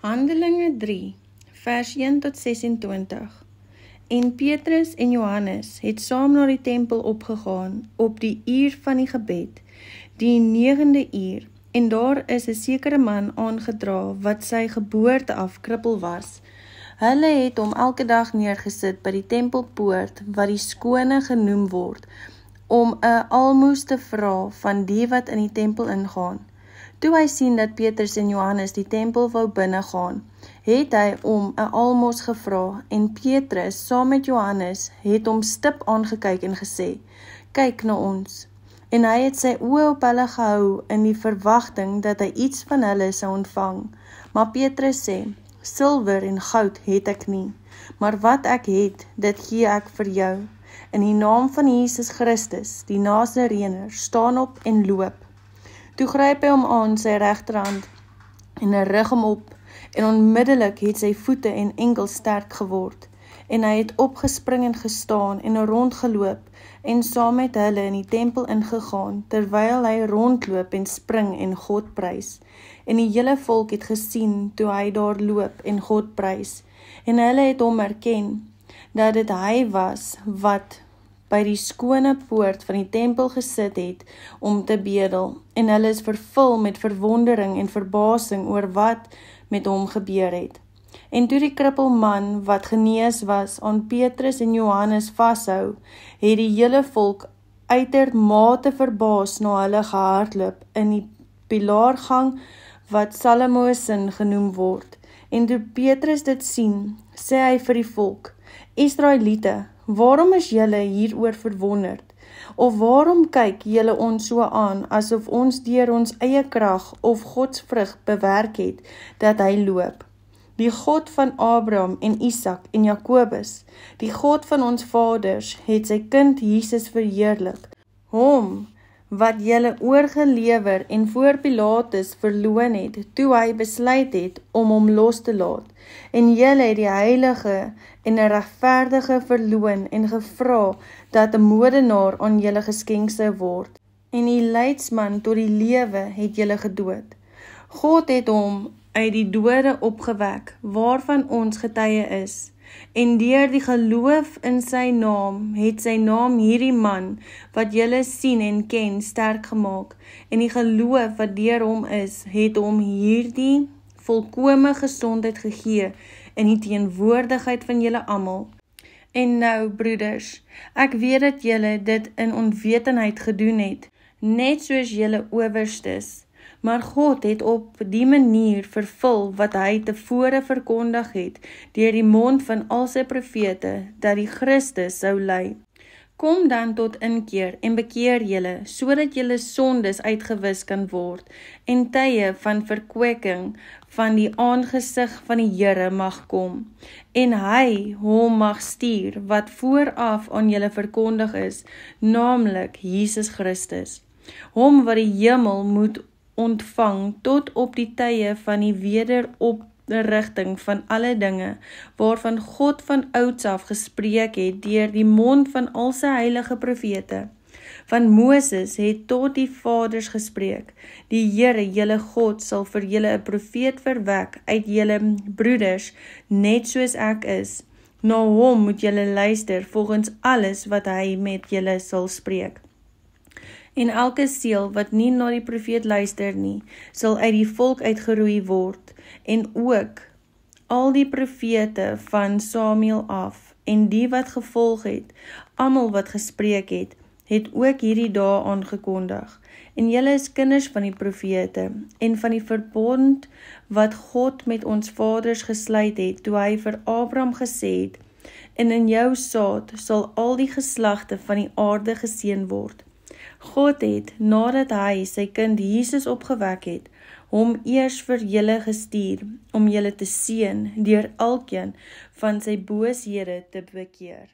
Handelinge 3, vers 1 tot 26. En Petrus en Johannes het saam na die tempel opgegaan op die uur van die gebed, die 9de uur, en daar is 'n sekere man aangedra wat sy geboorte af krippel was. Hulle het hom elke dag neergesit by die tempelpoort wat die skone genoem word, om 'n almoes te vra van die wat in die tempel ingaan. Toe hy sien dat Petrus en Johannes die tempel wou binnegaan, het hy om 'n almos gevra, en Petrus saam met Johannes het hom stip aangekyk en gesê, "Kyk na ons." En hy het sy oë op hulle gehou in die verwagting dat hy iets van hulle sou ontvang. Maar Petrus sê, "Silwer en goud het ek nie, maar wat ek het, dit gee ek vir jou. In die naam van Jesus Christus, die Nasareëner, staan op en loop." Toe gryp hy hom aan sy regterhand en hy rig hom op, en onmiddellik het sy voete en enkels sterk geword. En hy het opgespring en gestaan en rondgeloop en saam met hulle in die tempel ingegaan, terwyl hy rondloop en spring en God prys. En die hele volk het gesien toe hy daar loop en God prys. En hulle het hom erken dat dit hy was wat by die skone poort van die tempel gesit het om te bedel, en hulle is vervul met verwondering en verbasing oor wat met hom gebeur het. En toe die krippelman wat genees was aan Petrus en Johannes vashou, het die hele volk uitermate verbaas na hulle gehardloop in die pilaargang wat Salomosin genoem word. En toe Petrus dit sien, sê hy vir die volk, "Israeliete, waarom is julle hieroor verwonderd? Of waarom kyk julle ons so aan, asof ons deur ons eie krag of godsvrug bewerk het, dat hy loop? Die God van Abraham en Isak en Jakobus, die God van ons vaders, het sy kind Jesus verheerlik, hom wat julle oorgelewer en voor Pilatus verloon het, toe hy besluit het om hom los te laat. En julle het die heilige en 'n regverdige verloon en gevra dat 'n moordenaar aan julle geskenk sou word. En die leidsman tot die lewe het julle gedood. God het hom uit die dode opgewek, waarvan ons getuie is. En deur die geloof in sy naam, het sy naam hierdie man, wat julle sien en ken, sterk gemaak. En die geloof wat deur hom is, het hom hierdie volkome gesondheid gegee, in die teenwoordigheid van julle almal. En nou, broeders, ek weet dat julle dit in onwetendheid gedoen het, net soos julle owerstes. Maar God het op die manier vervul wat hy tevore verkondig het, deur die mond van al sy profete, dat die Christus sou ly. Kom dan tot inkeer en bekeer julle, sodat julle sondes uitgewis kan word, en tye van verkwikking van die aangesig van die Here mag kom, en hy hom mag stuur, wat vooraf aan julle verkondig is, naamlik Jesus Christus, hom wat die hemel moet ontvang tot op die tye van die wederoprigting van alle dinge, waarvan God van ouds af gespreek het deur die mond van al sy heilige profete. Van Moses het tot die vaders gespreek, die Here julle God sal vir julle 'n profeet verwek uit julle broeders, net soos ek is. Na hom moet julle luister volgens alles wat hy met julle sal spreek. En elke seël wat nie na die profeet luister nie, sal uit die volk uitgeroei word, en ook al die profete van Samuel af, en die wat gevolg het, almal wat gespreek het ook hierdie dae aangekondig. En julle is kinders van die profete, en van die verbond wat God met ons vaders gesluit het, toe hy vir Abraham gesê het, en in jou saad sal al die geslagte van die aarde geseën word. God het, nadat hy sy kind Jesus opgewek het, hom eers vir julle gestuur, om julle te seën deur elkeen van sy booshede te bekeer.